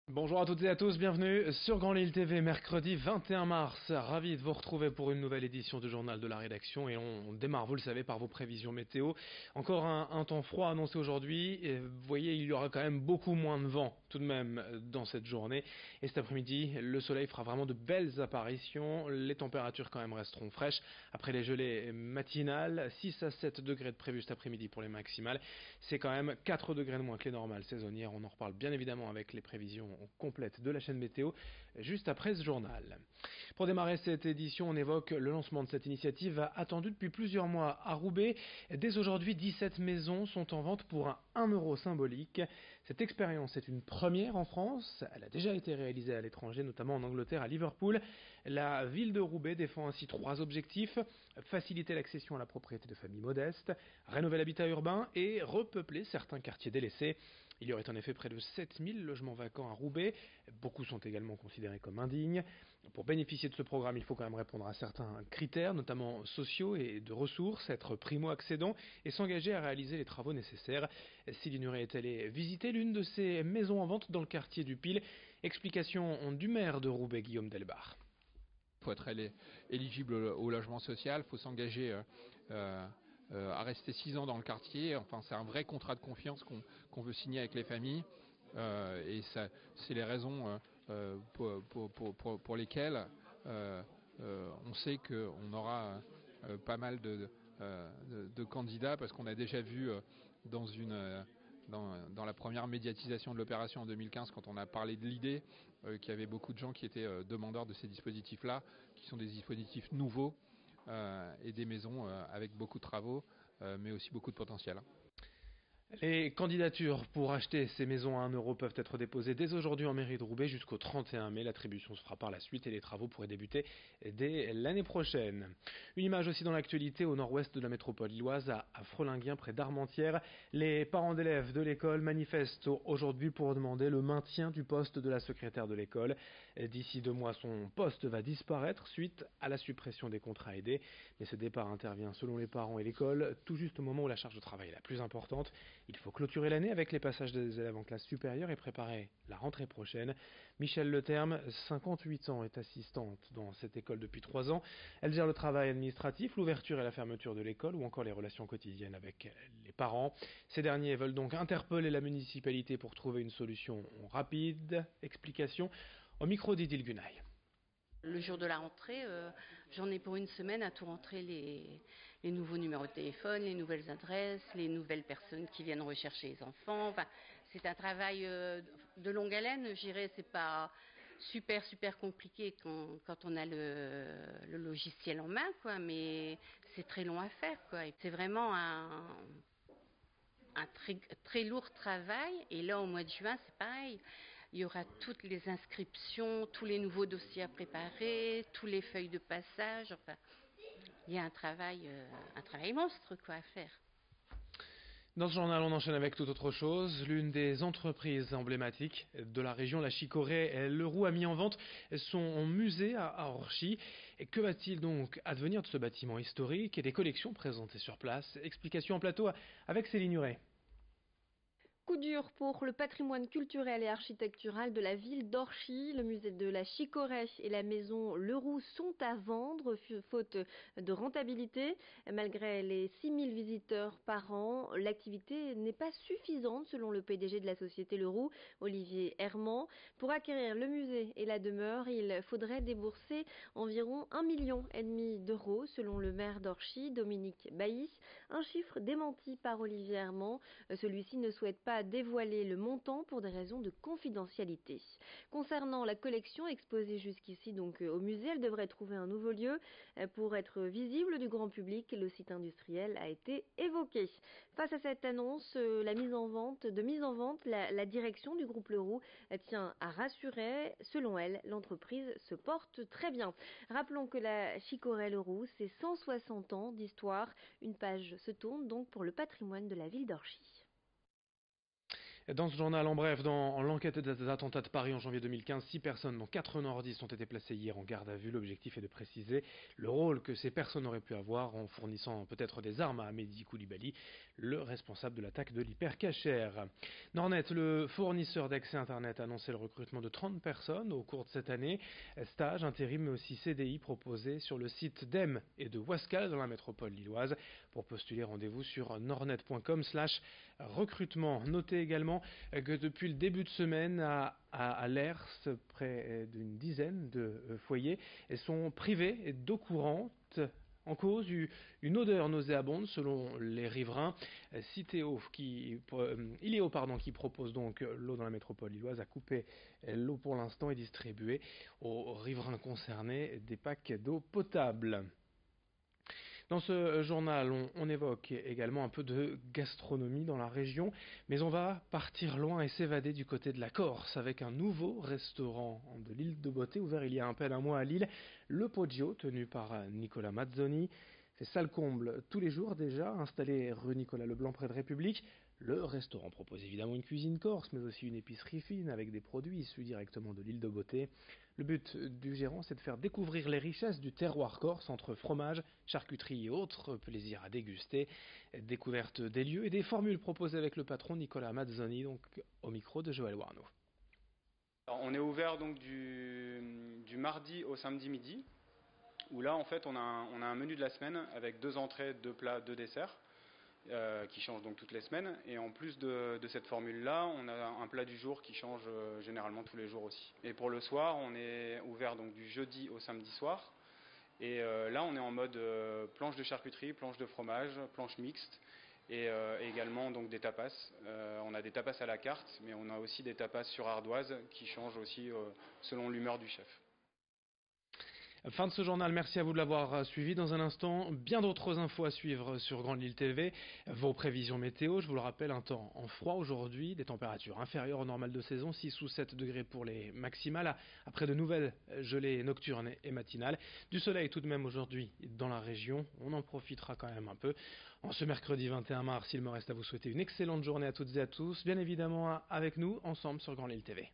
Bonjour à toutes et à tous, bienvenue sur Grand Lille TV, mercredi 21 mars. Ravi de vous retrouver pour une nouvelle édition du journal de la rédaction et on démarre, vous le savez, par vos prévisions météo. Encore un temps froid annoncé aujourd'hui et vous voyez, il y aura quand même beaucoup moins de vent tout de même dans cette journée. Et cet après-midi, le soleil fera vraiment de belles apparitions. Les températures quand même resteront fraîches après les gelées matinales. 6 à 7 degrés de prévu cet après-midi pour les maximales. C'est quand même 4 degrés de moins que les normales saisonnières. On en reparle bien évidemment avec les prévisions complètes de la chaîne météo juste après ce journal. Pour démarrer cette édition, on évoque le lancement de cette initiative attendue depuis plusieurs mois à Roubaix. Dès aujourd'hui, 17 maisons sont en vente pour un 1 euro symbolique. Cette expérience est une première en France. Elle a déjà été réalisée à l'étranger, notamment en Angleterre, à Liverpool. La ville de Roubaix défend ainsi 3 objectifs: faciliter l'accession à la propriété de familles modestes, rénover l'habitat urbain et repeupler certains quartiers délaissés. Il y aurait en effet près de 7000 logements vacants à Roubaix. Beaucoup sont également considérés comme indignes. Pour bénéficier de ce programme, il faut quand même répondre à certains critères, notamment sociaux et de ressources, être primo-accédant et s'engager à réaliser les travaux nécessaires. Sylvie Nuret est allée visiter l'une de ces maisons en vente dans le quartier du Pile. Explication du maire de Roubaix, Guillaume Delbar. Il faut être éligible au logement social, il faut s'engager à rester 6 ans dans le quartier. Enfin, c'est un vrai contrat de confiance qu'on veut signer avec les familles. Et c'est les raisons pour lesquelles on sait qu'on aura pas mal de candidats, parce qu'on a déjà vu dans dans la première médiatisation de l'opération en 2015, quand on a parlé de l'idée, qu'il y avait beaucoup de gens qui étaient demandeurs de ces dispositifs-là, qui sont des dispositifs nouveaux et des maisons avec beaucoup de travaux, mais aussi beaucoup de potentiel. Les candidatures pour acheter ces maisons à 1 euro peuvent être déposées dès aujourd'hui en mairie de Roubaix jusqu'au 31 mai. L'attribution se fera par la suite et les travaux pourraient débuter dès l'année prochaine. Une image aussi dans l'actualité au nord-ouest de la métropole lilloise, à Frelinguien, près d'Armentières. Les parents d'élèves de l'école manifestent aujourd'hui pour demander le maintien du poste de la secrétaire de l'école. D'ici 2 mois, son poste va disparaître suite à la suppression des contrats aidés. Mais ce départ intervient, selon les parents et l'école, tout juste au moment où la charge de travail est la plus importante. Il faut clôturer l'année avec les passages des élèves en classe supérieure et préparer la rentrée prochaine. Michel Leterme, 58 ans, est assistante dans cette école depuis 3 ans. Elle gère le travail administratif, l'ouverture et la fermeture de l'école ou encore les relations quotidiennes avec les parents. Ces derniers veulent donc interpeller la municipalité pour trouver une solution rapide. Explication au micro d'Idil Gunay. Le jour de la rentrée, j'en ai pour une semaine à tout rentrer les nouveaux numéros de téléphone, les nouvelles adresses, les nouvelles personnes qui viennent rechercher les enfants. Enfin, c'est un travail de longue haleine, je dirais. C'est pas super compliqué quand on a le logiciel en main, quoi, mais c'est très long à faire, quoi. Et c'est vraiment un très lourd travail. Et là, au mois de juin, c'est pareil. Il y aura toutes les inscriptions, tous les nouveaux dossiers à préparer, tous les feuilles de passage. Enfin, il y a un travail monstre, quoi, à faire. Dans ce journal, on enchaîne avec toute autre chose. L'une des entreprises emblématiques de la région, la Chicorée Leroux, a mis en vente son musée à Orchy. Et que va-t-il donc advenir de ce bâtiment historique et des collections présentées sur place? Explication en plateau avec Céline Nuret. Coup dur pour le patrimoine culturel et architectural de la ville d'Orchy. Le musée de la Chicorée et la maison Leroux sont à vendre, faute de rentabilité. Malgré les 6000 visiteurs par an, l'activité n'est pas suffisante selon le PDG de la société Leroux, Olivier Herman. Pour acquérir le musée et la demeure, il faudrait débourser environ 1,5 million d'euros selon le maire d'Orchy, Dominique Baïs. Un chiffre démenti par Olivier Herman. Celui-ci ne souhaite pas dévoiler le montant pour des raisons de confidentialité. Concernant la collection exposée jusqu'ici donc au musée, elle devrait trouver un nouveau lieu pour être visible du grand public. Le site industriel a été évoqué. Face à cette annonce, la mise en vente, la direction du groupe Leroux tient à rassurer. Selon elle, l'entreprise se porte très bien. Rappelons que la Chicorée Leroux, c'est 160 ans d'histoire. Une page se tourne donc pour le patrimoine de la ville d'Orchy. Dans ce journal, en bref, dans l'enquête des attentats de Paris en janvier 2015, 6 personnes, dont 4 nordistes, ont été placées hier en garde à vue. L'objectif est de préciser le rôle que ces personnes auraient pu avoir en fournissant peut-être des armes à Mehdi Koulibaly, le responsable de l'attaque de l'hypercacher. Nordnet, le fournisseur d'accès Internet, a annoncé le recrutement de 30 personnes au cours de cette année. Stages, intérim, mais aussi CDI proposés sur le site d'Em et de Wascal dans la métropole lilloise. Pour postuler, rendez-vous sur nordnet.com/recrutement. Notez également que depuis le début de semaine à Lers, près d'une dizaine de foyers sont privés d'eau courante. En cause, une odeur nauséabonde selon les riverains. Iléo, qui propose donc l'eau dans la métropole lilloise, a coupé l'eau pour l'instant et distribué aux riverains concernés des packs d'eau potable. Dans ce journal, on évoque également un peu de gastronomie dans la région, mais on va partir loin et s'évader du côté de la Corse avec un nouveau restaurant de l'île de Beauté, ouvert il y a à peine un mois à Lille, le Poggio, tenu par Nicolas Mazzoni. C'est salle comble tous les jours déjà, installé rue Nicolas Leblanc près de République. Le restaurant propose évidemment une cuisine corse, mais aussi une épicerie fine avec des produits issus directement de l'île de Beauté. Le but du gérant, c'est de faire découvrir les richesses du terroir corse entre fromage, charcuterie et autres plaisirs à déguster. Découverte des lieux et des formules proposées avec le patron Nicolas Mazzoni, donc au micro de Joël Warneau. Alors, on est ouvert donc du mardi au samedi midi, où là en fait on a un menu de la semaine avec 2 entrées, 2 plats, 2 desserts. Qui change donc toutes les semaines, et en plus de cette formule là on a un plat du jour qui change généralement tous les jours aussi. Et pour le soir on est ouvert donc du jeudi au samedi soir, et là on est en mode planche de charcuterie, planche de fromage, planche mixte, et également donc des tapas. On a des tapas à la carte, mais on a aussi des tapas sur ardoise qui changent aussi selon l'humeur du chef. Fin de ce journal, merci à vous de l'avoir suivi. Dans un instant, bien d'autres infos à suivre sur Grande Lille TV. Vos prévisions météo, je vous le rappelle, un temps en froid aujourd'hui, des températures inférieures au normal de saison, 6 ou 7 degrés pour les maximales, après de nouvelles gelées nocturnes et matinales. Du soleil tout de même aujourd'hui dans la région, on en profitera quand même un peu. En ce mercredi 21 mars, il me reste à vous souhaiter une excellente journée à toutes et à tous, bien évidemment avec nous, ensemble sur Grande Lille TV.